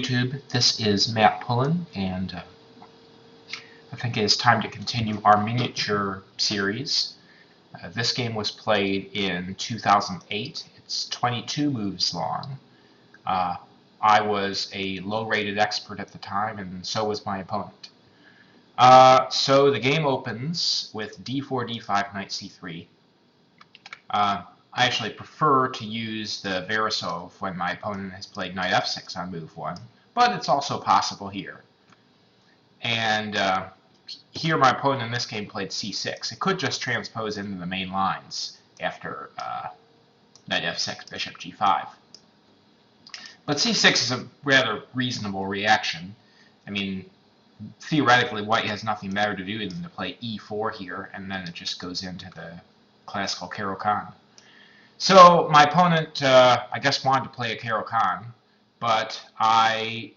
YouTube. This is Matt Pullen, and I think it is time to continue our miniature series. This game was played in 2008. It's 22 moves long. I was a low-rated expert at the time, and so was my opponent. So the game opens with d4, d5, knight c3. I actually prefer to use the Veresov when my opponent has played knight f6 on move 1, but it's also possible here. And here my opponent in this game played c6. It could just transpose into the main lines after knight f6, bishop g5. But c6 is a rather reasonable reaction. I mean, theoretically, white has nothing better to do than to play e4 here, and then it just goes into the classical Caro-Kann. So my opponent, I guess, wanted to play a Caro-Kann, but I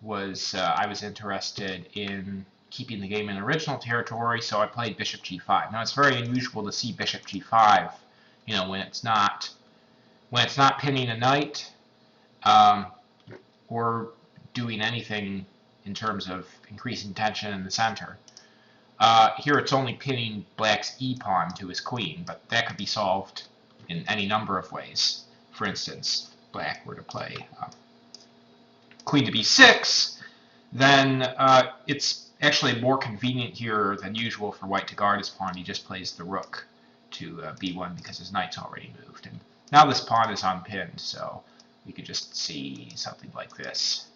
was interested in keeping the game in original territory, so I played bishop g5. Now it's very unusual to see bishop g5, you know, when it's not pinning a knight or doing anything in terms of increasing tension in the center. Here it's only pinning black's e-pawn to his queen, but that could be solved in any number of ways. For instance, black were to play queen to b6, then it's actually more convenient here than usual for white to guard his pawn. He just plays the rook to b1 because his knight's already moved. And now this pawn is unpinned, so we could just see something like this.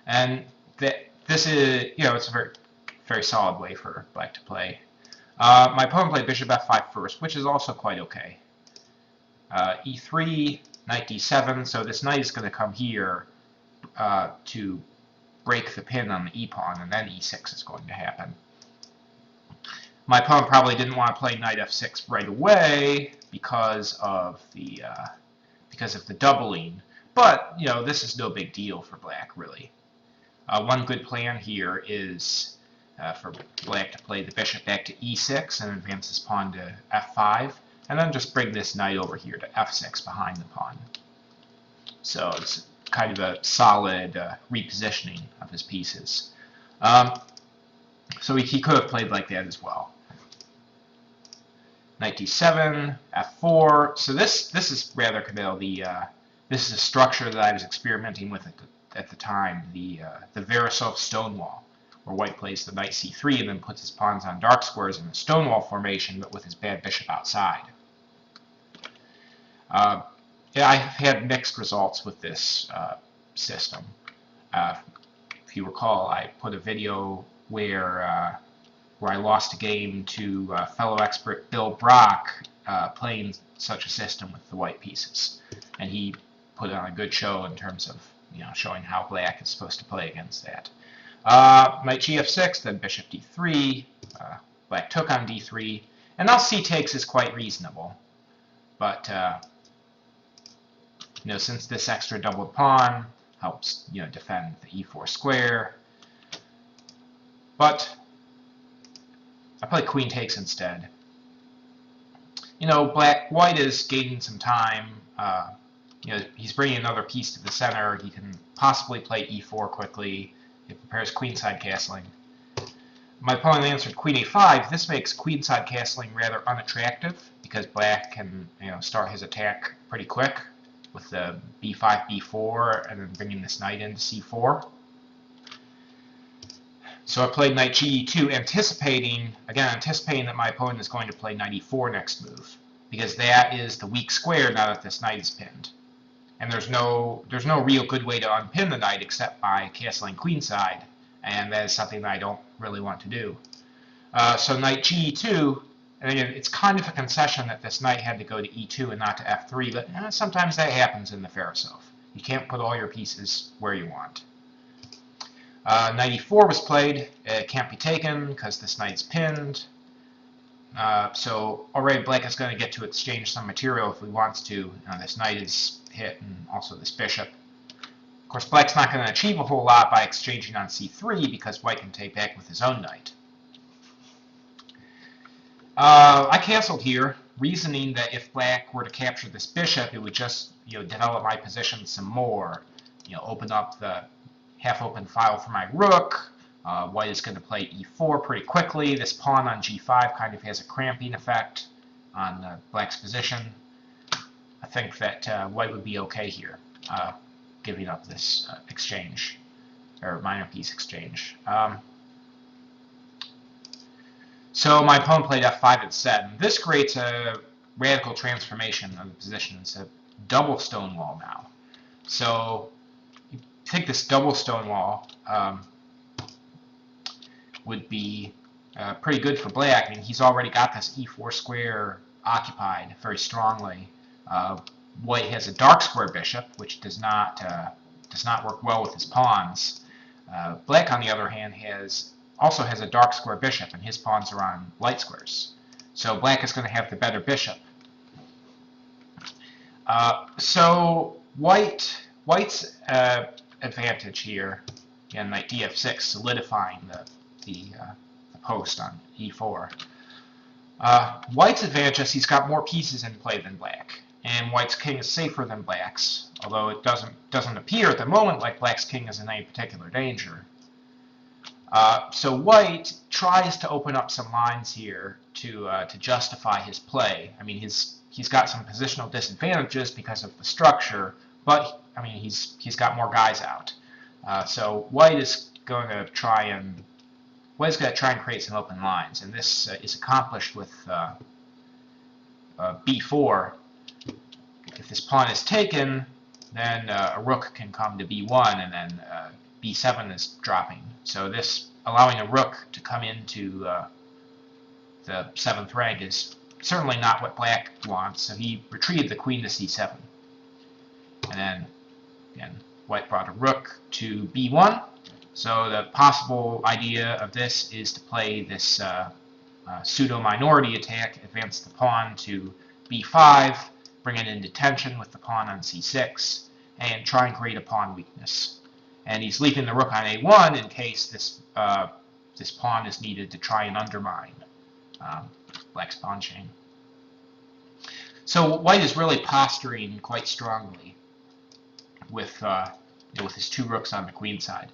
And this is, you know, it's a very, very solid way for black to play. My opponent played bishop f5 first, which is also quite okay. e3, knight d7, so this knight is going to come here to break the pin on the e-pawn, and then e6 is going to happen. My opponent probably didn't want to play knight f6 right away because of the doubling, but you know, this is no big deal for black, really. One good plan here is for black to play the bishop back to e6 and advance his pawn to f5, and then just bring this knight over here to f6 behind the pawn. So it's kind of a solid repositioning of his pieces. So he could have played like that as well. Knight d7, f4. So this is rather committal. This is a structure that I was experimenting with at the time, the Veresov Stonewall, where white plays the knight c3 and then puts his pawns on dark squares in the Stonewall formation, but with his bad bishop outside. Yeah, I've had mixed results with this system. If you recall, I put a video where I lost a game to fellow expert Bill Brock playing such a system with the white pieces, and he put on a good show in terms of, you know, showing how black is supposed to play against that. Knight gf6, then bishop d3. Black took on d3, and now c takes is quite reasonable, but you know, since this extra doubled pawn helps, you know, defend the e4 square. But I play queen takes instead. You know, white is gaining some time. You know, he's bringing another piece to the center. He can possibly play e4 quickly. He prepares queenside castling. My opponent answered queen a5. This makes queenside castling rather unattractive because black can, you know, start his attack pretty quick with the b5, b4, and then bringing this knight into c4. So I played knight ge2, anticipating that my opponent is going to play knight e4 next move, because that is the weak square now that this knight is pinned. And there's no real good way to unpin the knight except by castling queenside, and that is something that I don't really want to do. So knight ge2, and again, it's kind of a concession that this knight had to go to e2 and not to f3, but sometimes that happens in the Veresov. You can't put all your pieces where you want. Knight e4 was played. It can't be taken because this knight's pinned. So already black is going to get to exchange some material if he wants to. This knight is hit, and also this bishop. Of course, black's not going to achieve a whole lot by exchanging on c3 because white can take back with his own knight. I castled here, reasoning that if black were to capture this bishop, it would just, you know, develop my position some more, you know, open up the half-open file for my rook. White is going to play e4 pretty quickly. This pawn on g5 kind of has a cramping effect on black's position. I think that white would be okay here, giving up this exchange, or minor piece exchange. So my opponent played f5 instead. This creates a radical transformation of the position. It's a double Stonewall now. So you think this double Stonewall would be pretty good for black. I mean, he's already got this e4 square occupied very strongly. White has a dark square bishop, which does not work well with his pawns. Black, on the other hand, also has a dark square bishop, and his pawns are on light squares. So black is going to have the better bishop. So white's advantage here, again, knight df6, solidifying the post on e4. White's advantage is he's got more pieces in play than black, and white's king is safer than black's, although it doesn't appear at the moment like black's king is in any particular danger. So white tries to open up some lines here to justify his play. I mean, he's got some positional disadvantages because of the structure, but I mean he's got more guys out. So white is going to try and create some open lines, and this is accomplished with b4. If this pawn is taken, then a rook can come to b1, and then b7 is dropping. So this, allowing a rook to come into the 7th rank, is certainly not what black wants. So he retreated the queen to c7. And then, again, white brought a rook to b1. So the possible idea of this is to play this pseudo-minority attack, advance the pawn to b5, bring it into tension with the pawn on c6, and try and create a pawn weakness. And he's leaving the rook on a1 in case this pawn is needed to try and undermine black's pawn chain. So white is really posturing quite strongly with his two rooks on the queen side.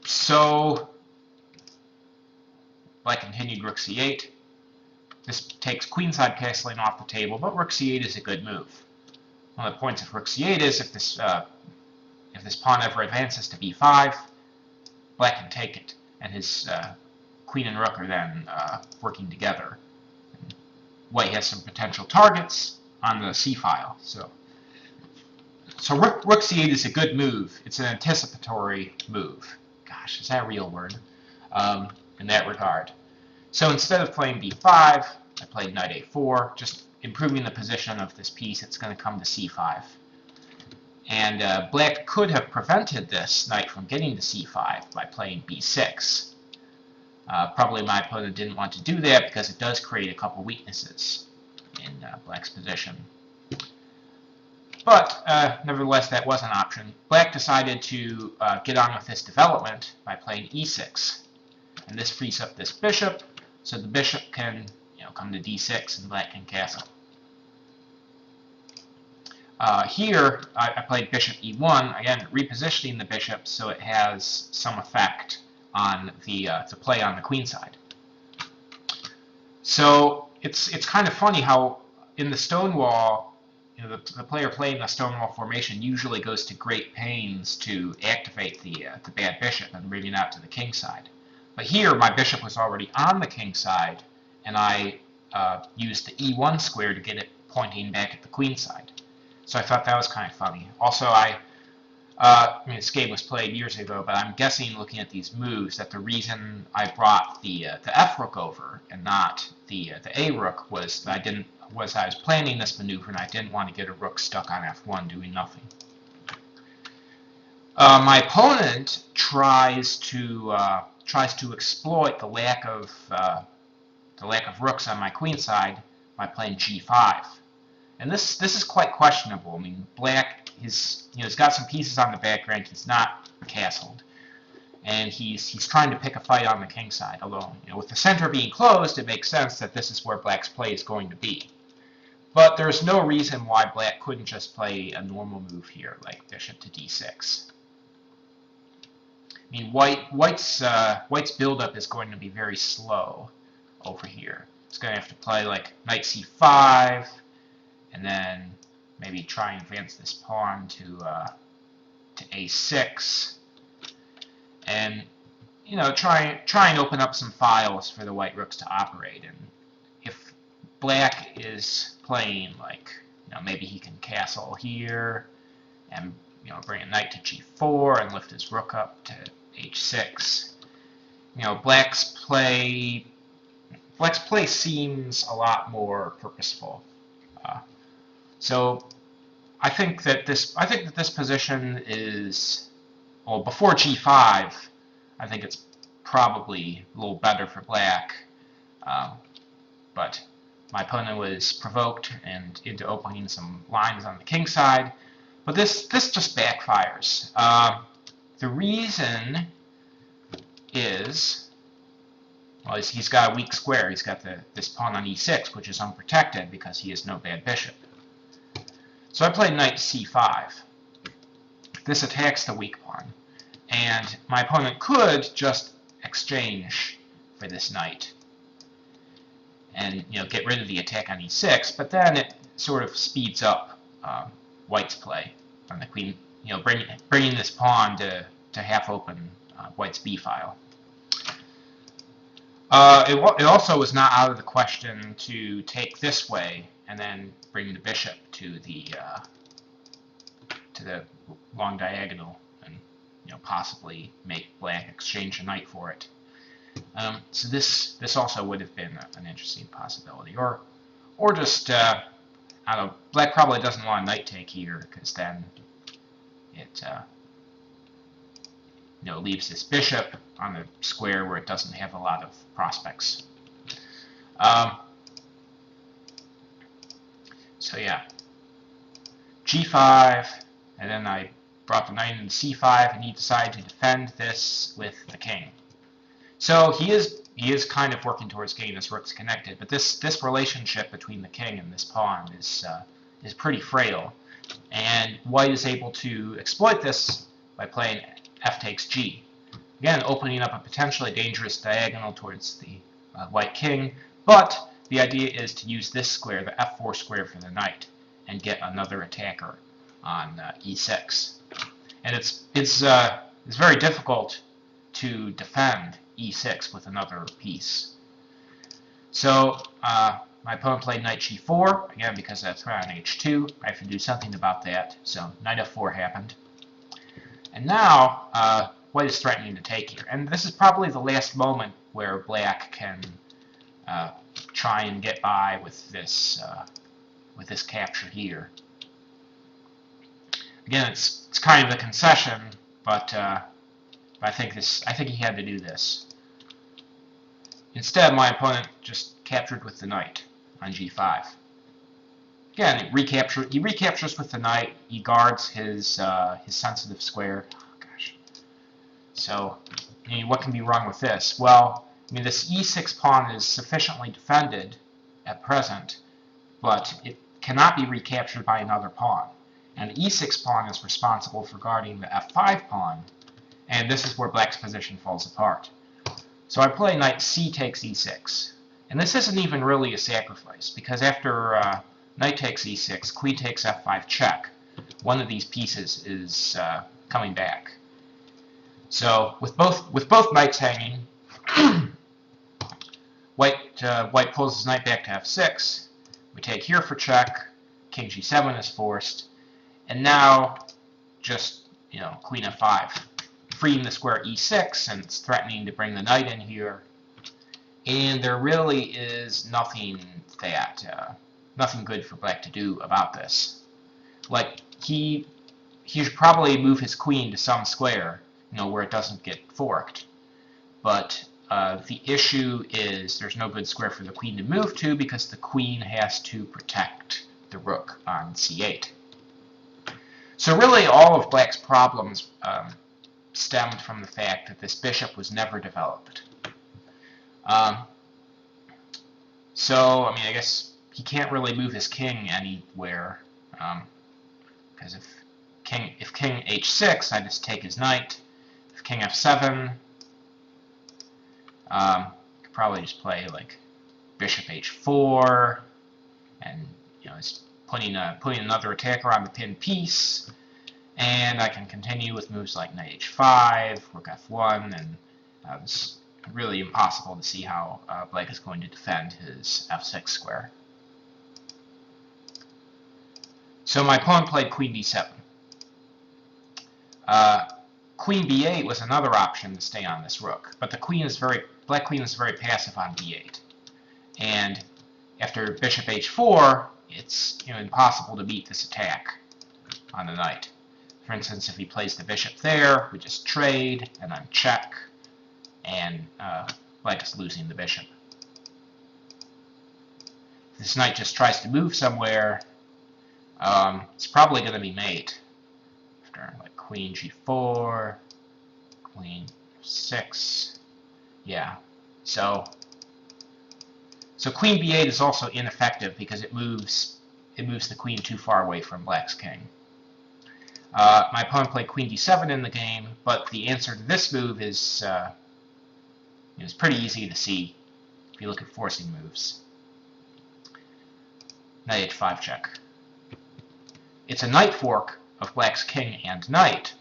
So black continued rook c8. This takes queenside castling off the table, but rook c8 is a good move. One of the points of rook c8 is if this pawn ever advances to b5, black can take it, and his queen and rook are then working together. And white has some potential targets on the c file. So rook c8 is a good move. It's an anticipatory move. Gosh, is that a real word? In that regard. So instead of playing b5, I played knight a4, just improving the position of this piece. It's going to come to c5. And black could have prevented this knight from getting to c5 by playing b6. Probably my opponent didn't want to do that because it does create a couple weaknesses in black's position. But nevertheless, that was an option. Black decided to get on with this development by playing e6. And this frees up this bishop, so the bishop can come to d6 and black can castle. Here, I played bishop e1, again, repositioning the bishop so it has some effect on the play on the queen side. So it's kind of funny how in the Stonewall, the player playing the Stonewall formation usually goes to great pains to activate the bad bishop and bring it out to the king side. But here, my bishop was already on the king side, and I used the e1 square to get it pointing back at the queen side. So I thought that was kind of funny. Also, I mean, this game was played years ago, but I'm guessing, looking at these moves, that the reason I brought the f rook over and not the a rook was that I was planning this maneuver and I didn't want to get a rook stuck on f1 doing nothing. My opponent tries to exploit the lack of rooks on my queen side by playing g5. And this is quite questionable. I mean, black he's got some pieces on the back rank. He's not castled, and he's trying to pick a fight on the king side. Although with the center being closed, it makes sense that this is where black's play is going to be. But there's no reason why black couldn't just play a normal move here, like bishop to d6. I mean, White's buildup is going to be very slow over here. It's going to have to play like knight c5, and then maybe try and advance this pawn to a6, and try and open up some files for the white rooks to operate. And if black is playing like, maybe he can castle here and bring a knight to g4 and lift his rook up to h6. Black's play seems a lot more purposeful. So I think that this position is, well, before g5, I think it's probably a little better for black. But my opponent was provoked and into opening some lines on the king side. But this just backfires. The reason is, well, he's got a weak square. He's got this pawn on e6, which is unprotected because he has no bad bishop. So I played knight c5. This attacks the weak pawn. And my opponent could just exchange for this knight and get rid of the attack on e6, but then it sort of speeds up White's play on the queen, bringing this pawn to half open White's b file. It also was not out of the question to take this way and then bring the bishop to the long diagonal and possibly make black exchange a knight for it. So this also would have been an interesting possibility, or just I don't know. Black probably doesn't want a knight take here because then it leaves this bishop on the square where it doesn't have a lot of prospects. So yeah, g5, and then I brought the knight into c5, and he decided to defend this with the king. So he is kind of working towards getting his rooks connected, but this relationship between the king and this pawn is pretty frail, and White is able to exploit this by playing f takes g. Again, opening up a potentially dangerous diagonal towards the white king, but the idea is to use this square, the f4 square, for the knight, and get another attacker on e6. And it's very difficult to defend e6 with another piece. So my opponent played knight g4, again because that's threat on h2. I have to do something about that, so knight f4 happened. And now White is threatening to take here. And this is probably the last moment where black can try and get by with this capture here. Again, it's kind of a concession, but I think he had to do this. Instead, my opponent just captured with the knight on g5. Again, he recaptures with the knight. He guards his sensitive square. Oh, gosh. So, what can be wrong with this? Well, this e6 pawn is sufficiently defended at present, but it cannot be recaptured by another pawn. And the e6 pawn is responsible for guarding the f5 pawn, and this is where black's position falls apart. So I play knight c takes e6. And this isn't even really a sacrifice, because after knight takes e6, queen takes f5 check, one of these pieces is coming back. So with both knights hanging, White pulls his knight back to f6. We take here for check. King g7 is forced, and now just queen f5, freeing the square e6, and it's threatening to bring the knight in here. And there really is nothing good for black to do about this. Like he should probably move his queen to some square, where it doesn't get forked. But the issue is there's no good square for the queen to move to because the queen has to protect the rook on c8. So really all of black's problems stemmed from the fact that this bishop was never developed. So, I guess he can't really move his king anywhere, because if king h6, I just take his knight. If king f7. Could probably just play like bishop h4, and it's putting another attacker on the pinned piece. And I can continue with moves like knight h5, rook f1, and it's really impossible to see how Blake is going to defend his f6 square. So my pawn played queen d7. Queen b8 was another option to stay on this rook, but the black queen is very passive on b8. And after bishop h4, it's impossible to beat this attack on the knight. For instance, if he plays the bishop there, we just trade, and then check, and black is losing the bishop. If this knight just tries to move somewhere, it's probably going to be mate. After like queen g4, queen f6, yeah. So queen b8 is also ineffective because it moves the queen too far away from black's king. My opponent played queen d7 in the game, but the answer to this move is pretty easy to see if you look at forcing moves. Knight h5 check. It's a knight fork of black's king and knight,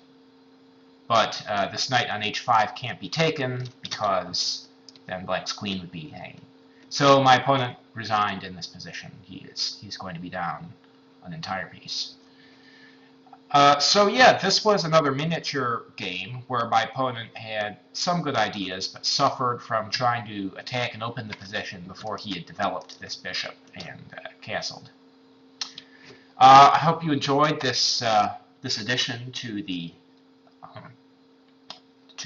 but this knight on h5 can't be taken because then black's queen would be hanging. So my opponent resigned in this position. He's going to be down an entire piece. So yeah, this was another miniature game where my opponent had some good ideas, but suffered from trying to attack and open the position before he had developed this bishop and castled. I hope you enjoyed this addition to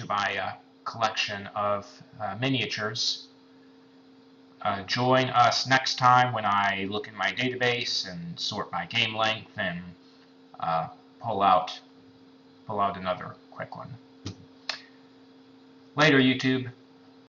my collection of miniatures. Join us next time when I look in my database and sort my game length and pull out another quick one. Later, YouTube.